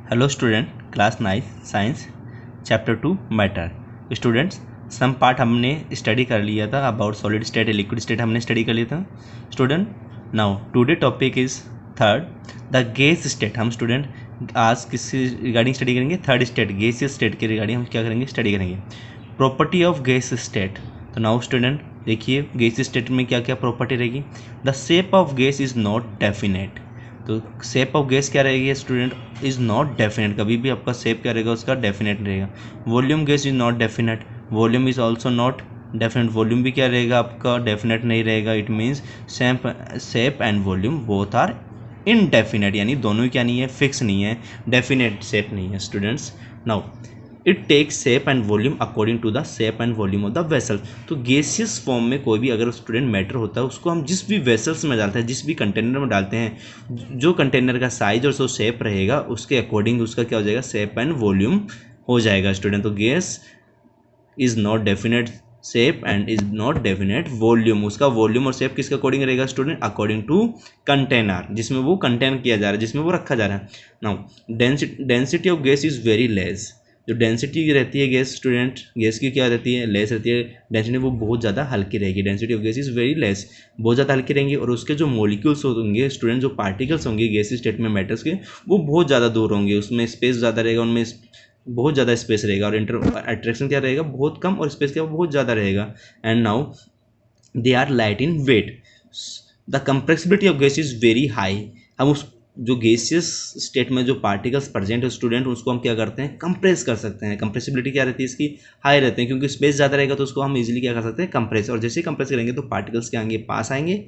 Hello student, class 9 science chapter 2 matter. Students, some part हमने study कर लिया था about solid state liquid state हमने स्टडी कर लिया था। Student, now today topic is third the gas state. हम स्टूडेंट आज किसकी रिगार्डिंग स्टडी करेंगे? थर्ड स्टेट, गैसियस स्टेट के रिगार्डिंग हम क्या करेंगे? स्टडी करेंगे प्रॉपर्टी ऑफ गैस स्टेट। तो नाउ स्टूडेंट देखिए, गैस स्टेट में क्या क्या प्रॉपर्टी रहेगी। The shape of gas is not definite. तो शेप ऑफ गैस क्या रहेगी स्टूडेंट? Is not definite. कभी भी आपका शेप क्या रहेगा उसका? डेफिनेट रहेगा। Volume gas is not definite. Volume is also not definite. Volume भी क्या रहेगा आपका? डेफिनेट नहीं रहेगा। It means shape and volume both are indefinite, यानी दोनों ही क्या नहीं है? फिक्स नहीं है, डेफिनेट शेप नहीं है students. Now it takes shape and volume according to the shape and volume of the vessel. तो गैसियस फॉर्म में कोई भी अगर स्टूडेंट मैटर होता है उसको हम जिस भी वेसल्स में डालते हैं, जिस भी कंटेनर में डालते हैं, जो कंटेनर का साइज और जो शेप रहेगा उसके अकॉर्डिंग उसका क्या हो जाएगा? शेप एंड वॉल्यूम हो जाएगा स्टूडेंट। तो gas is not definite shape and is not definite volume. उसका वॉल्यूम और शेप किसके अकॉर्डिंग रहेगा स्टूडेंट? अकॉर्डिंग टू कंटेनर जिसमें वो कंटेन किया जा रहा है, जिसमें वो रखा जा रहा है। Now density of gas is very less. जो डेंसिटी रहती है गैस स्टूडेंट, गैस की क्या रहती है? लेस रहती है डेंसिटी, वो बहुत ज़्यादा हल्की रहेगी। Density of gas is very less, बहुत ज़्यादा हल्की रहेंगी। और उसके जो मॉलिक्यूल्स होंगे स्टूडेंट, जो पार्टिकल्स होंगे गैस स्टेट में मैटर्स के, वो बहुत ज़्यादा दूर होंगे। उसमें स्पेस ज़्यादा रहेगा, उनमें बहुत ज़्यादा स्पेस रहेगा। और अट्रैक्शन क्या रहेगा? बहुत कम, और स्पेस क्या बहुत ज़्यादा रहेगा। And now they are light in weight. The compressibility of gas is very high. हम उस जो गैसियस स्टेट में जो पार्टिकल्स प्रेजेंट है स्टूडेंट, उसको हम क्या करते हैं? कंप्रेस कर सकते हैं। कंप्रेसिबिलिटी क्या रहती है इसकी? हाई रहते हैं, क्योंकि स्पेस ज़्यादा रहेगा तो उसको हम इजीली क्या कर सकते हैं? कंप्रेस। और जैसे ही कंप्रेस करेंगे तो पार्टिकल्स क्या आएंगे? पास आएंगे।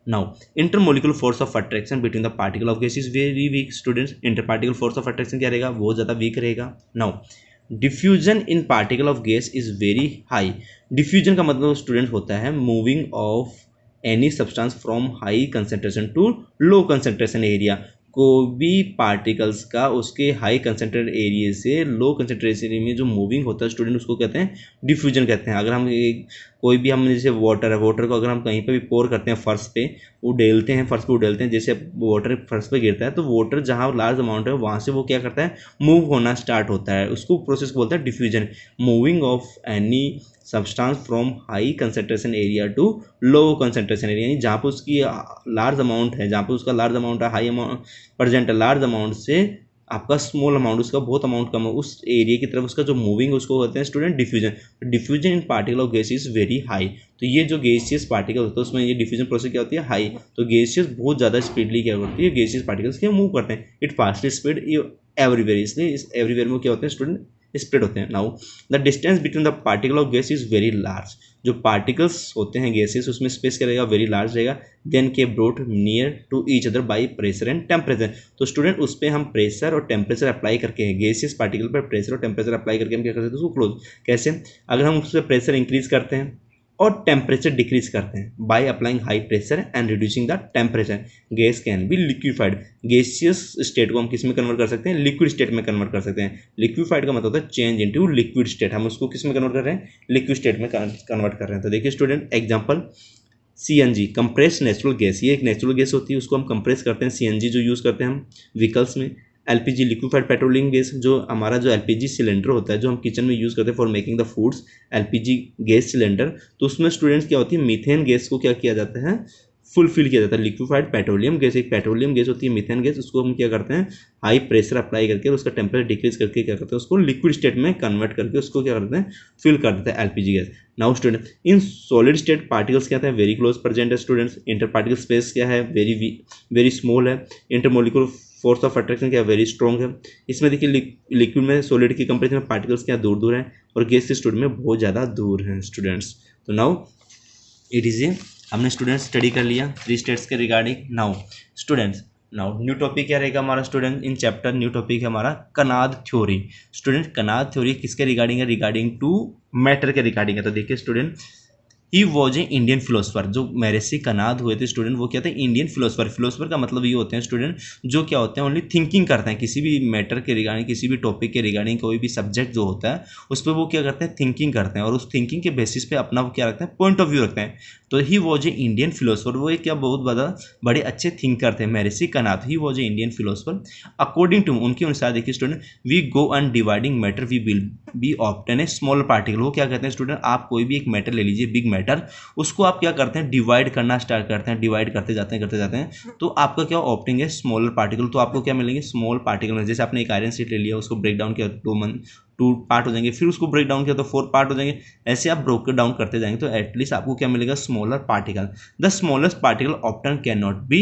Now intermolecular force of attraction between the particle of gas is very weak students. Interparticle force of attraction क्या रहेगा? बहुत ज़्यादा वीक रहेगा। Now diffusion in particle of gas is very high. Diffusion का मतलब स्टूडेंट होता है moving of any substance from high concentration to low concentration area. कोई भी पार्टिकल्स का उसके हाई कंसेंट्रेटेड एरिया से लो कंसेंट्रेशन एरिया में जो मूविंग होता है स्टूडेंट, उसको कहते हैं डिफ्यूजन कहते हैं। अगर हम कोई भी हम जैसे वाटर है, वाटर को अगर हम कहीं पे भी पोर करते हैं फर्श पे, वो डेलते हैं, फर्श पे उडेलते हैं, जैसे वाटर फर्श पे गिरता है तो वाटर जहाँ लार्ज अमाउंट है वहाँ से वो क्या करता है? मूव होना स्टार्ट होता है। उसको प्रोसेस को बोलते हैं diffusion. Moving of any substance from high concentration area to low concentration area, यानी जहाँ पर उसकी लार्ज अमाउंट है, जहाँ पर उसका लार्ज अमाउंट है, हाई अमाउंट प्रेजेंट है, लार्ज अमाउंट से आपका स्मॉल अमाउंट, उसका बहुत अमाउंट कम है, उस एरिया की तरफ उसका जो मूविंग उसको कहते हैं student diffusion. Diffusion in particle of gas is very high. तो ये जो गैसियस पार्टिकल होता है उसमें ये डिफ्यूजन प्रोसेस क्या होती है? हाई। तो गैसियस बहुत ज़्यादा स्पीडली क्या करती है? गैसियस पार्टिकल्स क्या मूव करते हैं। इट फास्टली स्पीड एवरीवेयर, इसलिए इस एवरीवेयर में क्या होते हैं स्टूडेंट? स्प्रेड होते हैं। Now the distance between the particle of gas is very large. जो पार्टिकल्स होते हैं गैसेस उसमें स्पेस क्या रहेगा? वेरी लार्ज रहेगा। Then can brought near to each other by pressure and temperature. तो स्टूडेंट उस पर हम प्रेशर और टेम्परेचर अप्लाई करके, गैसियस पार्टिकल पर प्रेशर और टेम्परेचर अप्लाई करके हम क्या कर सकते हैं? उसको क्लोज। कैसे? अगर हम उस पर प्रेशर इंक्रीज करते हैं और टेम्परेचर डिक्रीज करते हैं by applying high pressure and reducing the temperature, gas can be liquefied. Gaseous state को हम किस में कन्वर्ट कर सकते हैं? लिक्विड स्टेट में कन्वर्ट कर सकते हैं। लिक्विफाइड का मतलब होता है चेंज इनटू लिक्विड स्टेट। हम उसको किस में कन्वर्ट कर रहे हैं? लिक्विड स्टेट में कन्वर्ट कर रहे हैं। तो देखिए student, example CNG, compress natural gas. ये एक नेचुरल गैस होती है, उसको हम कंप्रेस करते हैं। CNG जो यूज़ करते हैं हम व्हीकल्स में। LPG, लिक्विफाइड पेट्रोलियम गैस, जो हमारा जो LPG सिलेंडर होता है जो हम किचन में यूज़ करते हैं for making the foods, LPG gas cylinder. तो उसमें स्टूडेंट्स क्या होती है? मीथेन गैस को क्या किया जाता है? फुलफिल किया जाता है। लिक्विफाइड पेट्रोलियम गैस, एक पेट्रोलियम गैस होती है, मीथेन गैस, उसको हम क्या करते हैं? हाई प्रेशर अप्लाई करके उसका टेम्परेचर डिक्रीज करके क्या करते हैं? उसको लिक्विड स्टेट में कन्वर्ट करके उसको क्या करते हैं? फिल कर देते हैं LPG gas. Now student, in solid state particles क्या है? वेरी क्लोज प्रेजेंट है स्टूडेंट्स। इंटर पार्टिकल स्पेस क्या है? वेरी स्मॉल है। इंटरमोलिकुलर फोर्स ऑफ अट्रैक्शन क्या? वेरी स्ट्रॉन्ग है। इसमें देखिए लिक्विड में सॉलिड की कंपेरिजन में पार्टिकल्स क्या दूर दूर हैं, और गैस के स्टूडेंट में बहुत ज़्यादा दूर हैं स्टूडेंट्स। तो नाउ इट इज़ ए, हमने स्टूडेंट्स स्टडी कर लिया 3 स्टेट्स के regarding. Now students, now new topic क्या रहेगा हमारा student in chapter? New topic है हमारा Kanad theory. Student, Kanad theory किसके रिगार्डिंग है? रिगार्डिंग टू मैटर के रिगार्डिंग है। तो देखिए student, he was a Indian philosopher. जो महर्षि कनाद हुए थे स्टूडेंट, वो क्या थे, इंडियन फिलोसफर। फिलोसफर का मतलब ये होते हैं स्टूडेंट जो क्या होते हैं, ओनली थिंकिंग करते हैं किसी भी मैटर के रिगार्डिंग, किसी भी टॉपिक के रिगार्डिंग, कोई भी सब्जेक्ट जो होता है उस पर वो क्या करते हैं, थिंकिंग करते हैं, और उस थिंकिंग के बेसिस पे अपना वो क्या रखते हैं, पॉइंट ऑफ व्यू रखते हैं। तो he was a Indian philosopher, वो एक क्या बहुत बड़े अच्छे थिंकर थे Maharshi Kanad. He was a Indian philosopher. According to, उनके अनुसार देखिए student, we go on dividing matter we will be obtain a small particle. वो क्या कहते हैं स्टूडेंट, आप कोई भी एक मैटर ले लीजिए, बिग मैटर, उसको आप क्या करते हैं, डिवाइड करना स्टार्ट करते हैं, डिवाइड करते जाते हैं, तो आपका क्या ऑप्टिंग है, स्मॉलर पार्टिकल। तो आपको क्या मिलेंगे, स्मॉल पार्टिकल में। जैसे आपने एक आयरन शीट ले लिया, उसको ब्रेक डाउन किया, टू पार्ट हो जाएंगे, फिर उसको ब्रेक डाउन किया तो 4 पार्ट हो जाएंगे। ऐसे आप ब्रेक डाउन करते जाएंगे तो एटलीस्ट आपको क्या मिलेगा, smaller particle. The smallest particle obtained can not be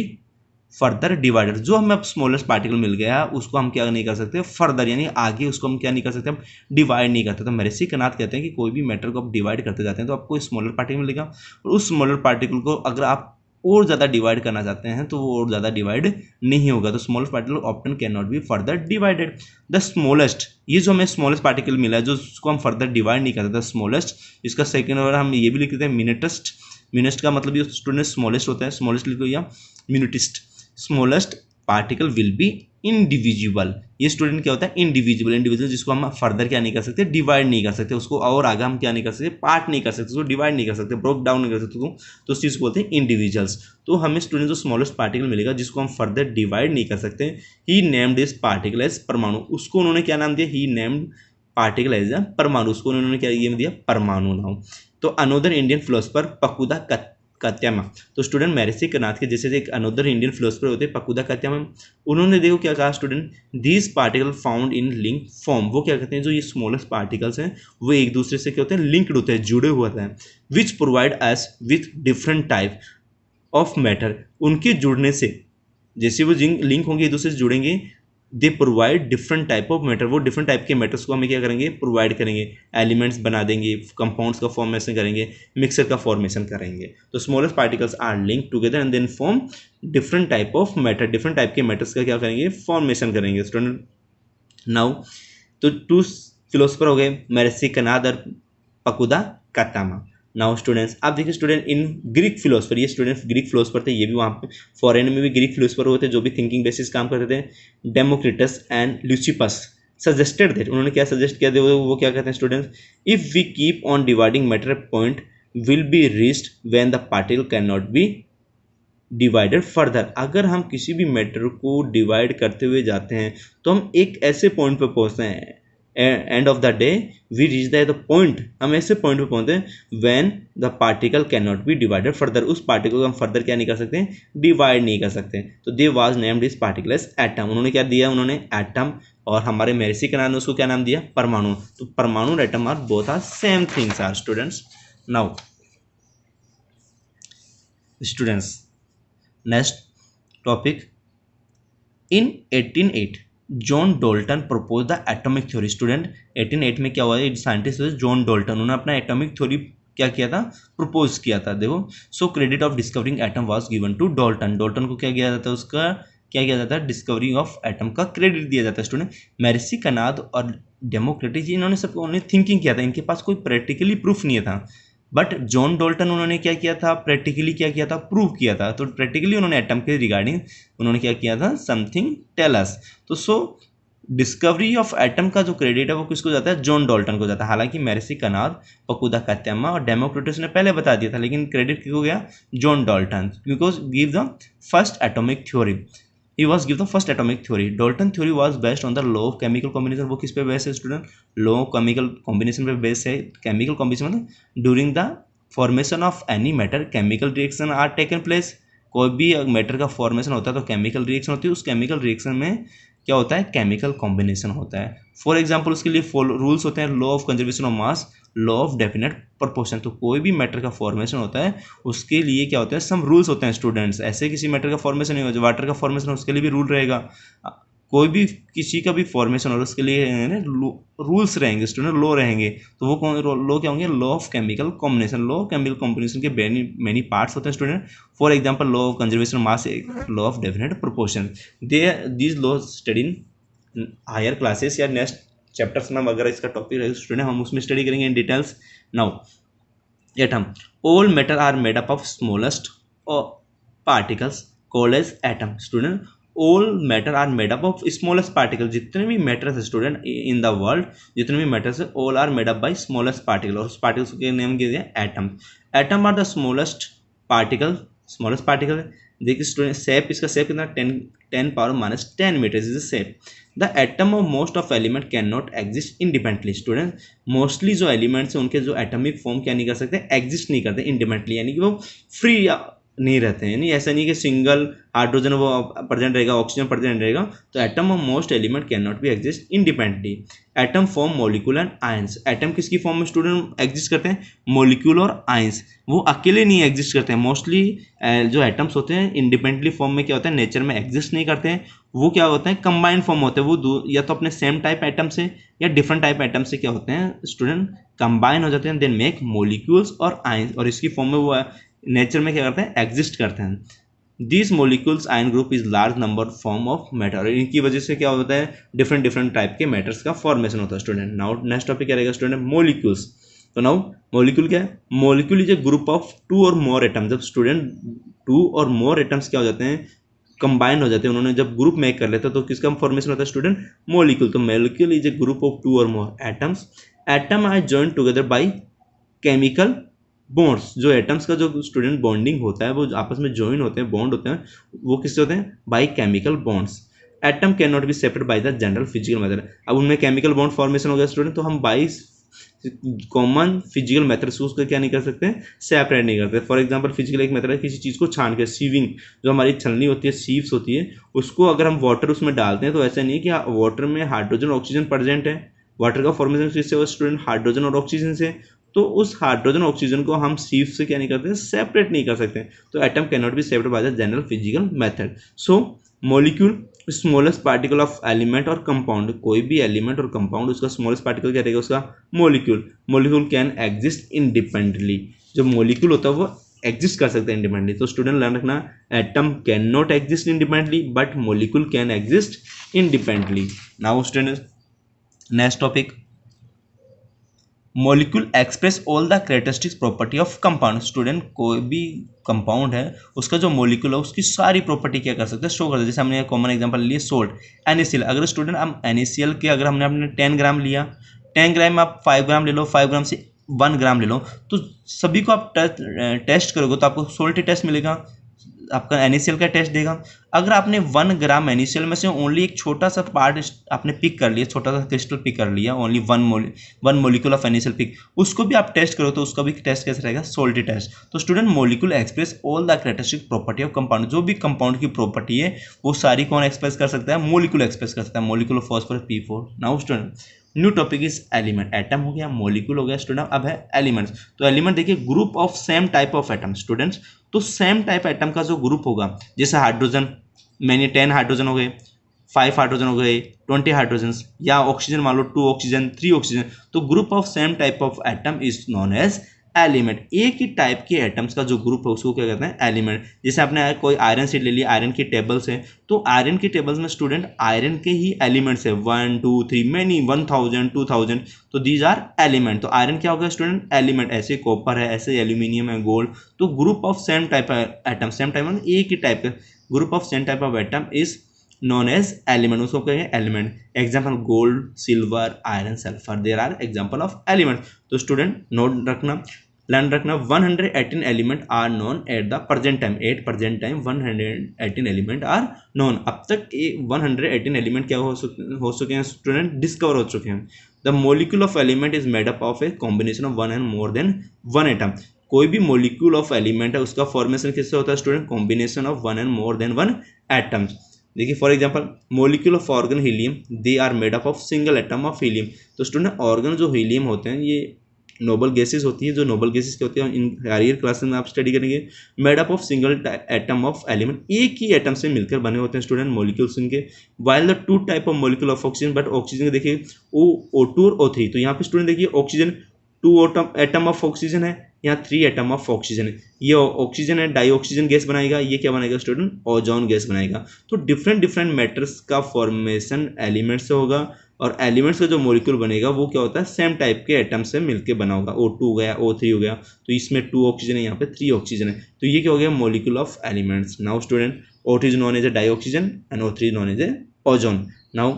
further divided. जो हमें अब स्मॉलेस्ट पार्टिकल मिल गया उसको हम क्या नहीं कर सकते, फर्दर यानी आगे उसको हम क्या नहीं कर सकते, हम डिवाइड नहीं करते। तो महर्षि कनाद कहते हैं कि कोई भी मैटर को आप डिवाइड करते जाते हैं तो आपको स्मॉलर पार्टिकल मिलेगा, और उस स्मॉलर पार्टिकल को अगर आप और ज़्यादा डिवाइड करना चाहते हैं तो वो और ज़्यादा डिवाइड नहीं होगा। तो smallest particle obtained can not be further divided. The smallest, ये जो हमें स्मॉलेस्ट पार्टिकल मिला है जो उसको हम फर्दर डिवाइड नहीं करते, द स्मॉलेस्ट, इसका सेकेंड वर्ड हम ये भी लिख देते हैं मिनिटेस्ट। मिनिस्ट का मतलब ये स्टूडेंट स्मॉलेस्ट होता है, स्मॉलेस्ट लिखो या minutest. Smallest particle will be individual. ये स्टूडेंट क्या होता है, इंडिविजुअल। इंडिविजुअल जिसको हम फर्दर क्या नहीं कर सकते, डिवाइड नहीं कर सकते, उसको और आगे हम क्या नहीं कर सकते, पार्ट नहीं कर सकते, उसको डिवाइड नहीं कर सकते, ब्रोक डाउन नहीं कर सकते, तो उस चीज़ को बोलते हैं इंडिविजुअल्स। तो हमें स्टूडेंट जो स्मॉलेस्ट पार्टिकल मिलेगा जिसको हम फर्दर डिवाइड नहीं कर सकते, ही नेम्ड इज पार्टिकल एज परमाणु। उसको उन्होंने क्या नाम दिया, ही नेम्ड पार्टिकल एज अ परमाणु। उसको उन्होंने क्या ये दिया, परमाणु नाम। तो अनोदर इंडियन फिलोसफर पकुदा कात्यामा। तो स्टूडेंट महर्षि कनाद के जैसे एक अनोदर इंडियन फिलोसफर होते हैं पकुदा कात्यामा, उन्होंने देखो क्या कहा student, these particle found in link form. वो क्या कहते हैं, जो ये स्मॉलेस्ट पार्टिकल्स हैं वो एक दूसरे से क्या होते हैं, लिंक्ड होते हैं, जुड़े हुए होते हैं, which provide us with different type of matter. उनके जुड़ने से, जैसे वो लिंक होंगे एक दूसरे से जुड़ेंगे, they provide different type of matter. वो डिफरेंट टाइप के मैटर्स को हमें क्या करेंगे, प्रोवाइड करेंगे, एलिमेंट्स बना देंगे, कंपाउंड्स का फॉर्मेशन करेंगे, मिक्सर का फॉर्मेशन करेंगे। तो smallest particles are link together and then form different type of matter. Different type के मैटर्स का क्या करेंगे, फॉर्मेशन करेंगे स्टूडेंट। नाउ तो 2 फिलोसफर हो गए, महर्षि कनाद और पकुदा कात्यामा। नाउ स्टूडेंट्स आप देखिए स्टूडेंट इन ग्रीक फिलोसफर, ये स्टूडेंट ग्रीक फिलोसफर थे, ये भी वहाँ पे फॉरेन में भी ग्रीक फिलोसफर हुए थे जो भी थिंकिंग बेसिस काम करते थे। Democritus and Leucippus suggested that, उन्होंने क्या सजेस्ट किया था, वो क्या कहते हैं students, if we keep on dividing matter point will be reached when the particle can not be divided further. अगर हम किसी भी मैटर को डिवाइड करते हुए जाते हैं तो हम एक ऐसे पॉइंट पे पहुंचते हैं, end of the day we reach the point, हम ऐसे पॉइंट पे पहुंचते हैं when the particle can not be divided further. उस पार्टिकल को हम फर्दर क्या नहीं कर सकते, डिवाइड नहीं कर सकते। तो they was named this particle as atom. उन्होंने क्या दिया, उन्होंने एटम, और हमारे महर्षि कनाद ने उसको क्या नाम दिया, परमाणु। तो परमाणु और atom are both are same things are students. Now students next topic, in 1808 John Dalton propose the atomic theory. Student 1808 में क्या हुआ है, साइंटिस्ट जॉन डोल्टन, उन्होंने अपना एटॉमिक थ्योरी क्या किया था, प्रपोज किया था। देखो, so credit of discovering atom was given to Dalton. Dalton को क्या किया जाता है, उसका क्या किया जाता है, डिस्कवरी ऑफ एटम का क्रेडिट दिया जाता है स्टूडेंट। महर्षि कनाद और डेमोक्रिटस जी, इन्होंने सब उन्होंने थिंकिंग किया था, इनके पास कोई प्रैक्टिकली प्रूफ नहीं था, बट जॉन डोल्टन उन्होंने क्या किया था, प्रैक्टिकली क्या किया था, प्रूव किया था। तो प्रैक्टिकली उन्होंने एटम के रिगार्डिंग उन्होंने क्या किया था, समथिंग टेल अस। तो सो डिस्कवरी ऑफ एटम का जो क्रेडिट है वो किसको जाता है, जॉन डोल्टन को जाता है। हालांकि महर्षि कनाद, पकुदा कात्यामा और डेमोक्रिटस ने पहले बता दिया था, लेकिन क्रेडिट किसको गया, John Dalton, because give the first atomic theory. He was given the first atomic theory. Dalton theory was based on the law of chemical combination. वो किस पे बेस है student, law of chemical combination पे base है। chemical combination मतलब during the formation of any matter chemical reaction are taken place। कोई भी matter का फॉर्मेशन होता है तो केमिकल रिएक्शन होती है, उस केमिकल रिएक्शन में क्या होता है, केमिकल कॉम्बिनेशन होता है। फॉर एग्जाम्पल उसके लिए रूल्स होते हैं, law of conservation of mass, law of definite proportion. तो कोई भी मैटर का फॉर्मेशन होता है उसके लिए क्या होता है, सम रूल्स होते हैं स्टूडेंट्स। ऐसे किसी मैटर का फॉर्मेशन नहीं होगा, वाटर का फॉर्मेशन हो उसके लिए भी रूल रहेगा, कोई भी किसी का भी फॉर्मेशन हो उसके लिए रूल्स रहेंगे स्टूडेंट, लॉ रहेंगे। तो वो कौन लॉ क्या होंगे, law of chemical combination. Law of chemical combination के मेनी पार्ट्स होते हैं student. For example law of conservation mass, law of definite proportion. These law study in higher classes या नेक्स्ट चैप्टर्स में अगर इसका टॉपिक रहे स्टूडेंट हम उसमें स्टडी करेंगे in details. Now atom, all matter are made up of smallest particles called as atom. Student, all matter are made up of smallest particle, जितने भी मैटर्स है स्टूडेंट इन द वर्ल्ड, जितने भी matters है all are made up by smallest particle, और उस particles के name के दिए atom. Atom are the smallest particle, smallest particle. देखिए स्टूडेंट, शेप, इसका शेप कितना, 10⁻⁻10 meter is the shape. The atom of most of element can not exist independently. Student, mostly जो elements हैं उनके जो एटॉमिक फॉर्म क्या नहीं कर सकते, एग्जिस्ट नहीं करते इंडिपेंडेंटली, यानी कि वो फ्री नहीं रहते हैं। यानी ऐसा नहीं कि सिंगल हाइड्रोजन वो प्रेजेंट रहेगा, ऑक्सीजन प्रेजेंट रहेगा। तो atom of most element can not be exist independently. Atom form molecule and ions. Atom किसकी फॉर्म में स्टूडेंट एग्जिस्ट करते हैं, मॉलिक्यूल और आयंस। वो अकेले नहीं एग्जिस्ट करते हैं, मोस्टली जो एटम्स होते हैं इंडिपेंडेंटली फॉर्म में क्या होता है, नेचर में एग्जिस्ट नहीं करते हैं। वो क्या होते हैं, कंबाइंड फॉर्म होते हैं। वो या तो अपने सेम टाइप एटम से या डिफरेंट टाइप एटम से क्या होते हैं स्टूडेंट, कंबाइन हो जाते हैं, देन मेक मॉलिक्यूल्स और आयंस, और इसकी फॉर्म में वो नेचर में क्या करते हैं, एग्जिस्ट करते हैं। This molecules ion group is large number form of matter, इनकी वजह से क्या होता है, डिफरेंट डिफरेंट टाइप के मैटर्स का फॉर्मेशन होता है स्टूडेंट। नाउ नेक्स्ट टॉपिक क्या रहेगा स्टूडेंट, मॉलिक्यूल्स। तो नाउ मॉलिक्यूल क्या है, molecule is a group of 2 और मोर एटम्स। जब स्टूडेंट 2 और मोर एटम्स क्या हो जाते हैं, कंबाइन हो जाते हैं, उन्होंने जब ग्रुप मेक कर लेते हैं, तो किसका फॉर्मेशन होता है स्टूडेंट, मॉलिक्यूल। तो molecule is a group of 2 और more atoms. Atom are joined together by chemical bonds. जो एटम्स का जो स्टूडेंट बॉन्डिंग होता है, वो आपस में ज्वाइन होते हैं, बॉन्ड होते हैं, वो किससे होते हैं, bye chemical bonds. Atom can not B separate by the general physical method. अब उनमें केमिकल बॉन्ड फॉर्मेशन हो गया स्टूडेंट, तो हम बाई कॉमन फिजिकल मेथड से उसको क्या नहीं कर सकते, सेपरेट नहीं करते। फॉर एग्जांपल फिजिकल एक मेथड है, किसी चीज़ को छान के, सीविंग, जो हमारी छलनी होती है, सीव्स होती है, उसको अगर हम वाटर उसमें डालते हैं, तो ऐसा नहीं है कि वाटर में हाइड्रोजन ऑक्सीजन प्रेजेंट है। वाटर का फॉर्मेशन किससे हो स्टूडेंट, हाइड्रोजन और ऑक्सीजन से। तो उस हाइड्रोजन ऑक्सीजन को हम सीव से क्या नहीं करते, सेपरेट नहीं कर सकते। तो atom can not B separate by the general physical method. So molecule smallest particle of element और कंपाउंड। कोई भी एलिमेंट और कंपाउंड, उसका स्मॉलेस्ट पार्टिकल क्या रहेगा, उसका molecule. Molecule can exist independently. जो मॉलिक्यूल होता है वो एग्जिस्ट कर सकते हैं इंडिपेंडेंटली। तो स्टूडेंट लर्न रखना, atom can not exist independently but molecule can exist independently. Now student next topic, molecule express all the characteristics property of compound. Student, कोई भी कंपाउंड है उसका जो मॉलिक्यूल है उसकी सारी प्रॉपर्टी क्या कर सकते हैं, शो कर सकते हैं। जैसे हमने कॉमन एग्जांपल लिए सोल्ट, NaCl। अगर स्टूडेंट हम NaCl के अगर हमने अपने 10 ग्राम लिया, 10 ग्राम में आप 5 ग्राम ले लो, 5 ग्राम से 1 ग्राम ले लो, तो सभी को आप टेस्ट करोगे तो आपको सोल्टी टेस्ट मिलेगा, आपका NaCl का टेस्ट देगा। अगर आपने 1 ग्राम NaCl में से ओनली एक छोटा सा पार्ट आपने पिक कर लिया, छोटा सा क्रिस्टल पिक कर लिया, only one molecule of NaCl pick, उसको भी आप टेस्ट करो तो उसका भी टेस्ट कैसे रहेगा, सोल्टी टेस्ट। तो student molecule express all the characteristic property of compound. जो भी कंपाउंड की प्रॉपर्टी है वो सारी कौन एक्सप्रेस कर सकता है, मॉलिक्यूल एक्सप्रेस कर सकता है। Molecule of phosphorus P4। Now student new topic is element. Atom हो गया, मॉलिक्यूल हो गया स्टूडेंट, अब है एलिमेंट्स। तो एलिमेंट देखिए, group of same type of atom. Students, तो सेम टाइप एटम का जो ग्रुप होगा, जैसे हाइड्रोजन, मैंने 10 हाइड्रोजन हो गए, 5 हाइड्रोजन हो गए, 20 हाइड्रोजन, या ऑक्सीजन मान लो 2 ऑक्सीजन, 3 ऑक्सीजन। तो group of same type of atom is known as element. एक ही टाइप के एटम्स का जो ग्रुप है उसको क्या कहते हैं, एलिमेंट। जैसे आपने कोई आयरन सीट ले लिया, आयरन की टेबल्स है, तो आयरन की टेबल्स में स्टूडेंट आयरन के ही एलिमेंट्स है, 1 2 3 मैनी 1000 2000, तो दीज आर एलिमेंट। तो आयरन क्या होगा स्टूडेंट, एलिमेंट। ऐसे कॉपर है, ऐसे एल्यूमिनियम है, गोल्ड। तो group of same type atom, same type एक ही टाइप का group of same type of atom is known as element, उसको कहेंगे element. Example gold, silver, iron, sulphur, there are example of element. तो student note रखना, learn रखना, 118 element are known at the present time. At present time 118 element are known. अब तक 118 element क्या हो चुके हैं स्टूडेंट, डिस्कवर हो चुके हैं। The molecule of element is made up of a combination of 1 and more than 1 atom. कोई भी मॉलिक्यूल ऑफ एलिमेंट है उसका फॉर्मेशन किससे होता है student, combination of 1 and more than 1 atoms. देखिए for example molecule of argon helium, they are made up of single atom of helium. तो student argon जो हीलियम होते हैं ये नोबल गैसेस होती है। जो नोबल गैसेस क्या होती है इन हायर क्लासेस में आप स्टडी करेंगे। Made up of single atom of element, एक ही एटम से मिलकर बने होते हैं स्टूडेंट मॉलिक्यूल्स इनके। While the 2 type of molecule of oxygen, but oxygen के देखिए O2 और O3। तो यहाँ पे स्टूडेंट देखिए ऑक्सीजन 2 एटम ऑफ ऑक्सीजन है, यहाँ 3 एटम ऑफ ऑक्सीजन है। ये ऑक्सीजन है, डाई ऑक्सीजन गैस बनाएगा, ये क्या बनाएगा स्टूडेंट, ओजोन गैस बनाएगा। तो डिफरेंट डिफरेंट मैटर्स का फॉर्मेशन एलिमेंट से होगा, और एलिमेंट्स का जो मॉलिक्यूल बनेगा वो क्या होता है, सेम टाइप के एटम से मिलके बना होगा। O2 हो गया, O3 हो गया, तो इसमें 2 ऑक्सीजन है, यहाँ पे 3 ऑक्सीजन है, तो ये क्या हो गया, molecule of elements. Now student, O2 is known as a dioxygen and O3 is known as a ozone. Now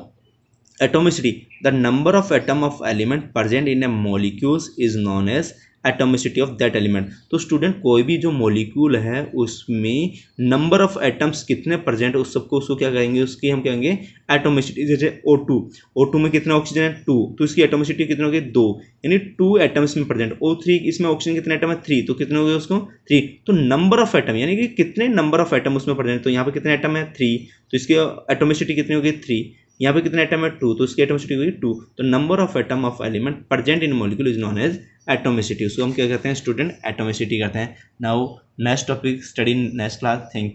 atomicity, the number of atom of element present in a molecules is known as atomicity of that element. तो student कोई भी जो molecule है उसमें number of atoms कितने present उस सबको उसको क्या कहेंगे, उसकी हम कहेंगे एटोमिसिटी। जैसे O2 में कितना ऑक्सीजन है 2, तो इसकी एटोमिसिटी कितनी होगी 2, यानी 2 एटम्स में प्रेजेंट। O3 इसमें ऑक्सीजन कितने एटम है 3, तो कितने हो गए उसको 3। तो नंबर ऑफ एटम यानी कि कितने नंबर ऑफ एटम उसमें प्रेजेंट, तो यहाँ पे कितने एटम है 3, तो इसकी एटोमिसिटी कितनी होगी 3। यहाँ पे कितने एटम है 2, तो इसकी एटोमिसिटी होगी 2। तो number of atom of element present in molecule is known as atomicity. उसको हम क्या कहते हैं स्टूडेंट, एटोमिसिटी कहते हैं। Now next topic study in next class. Thank you.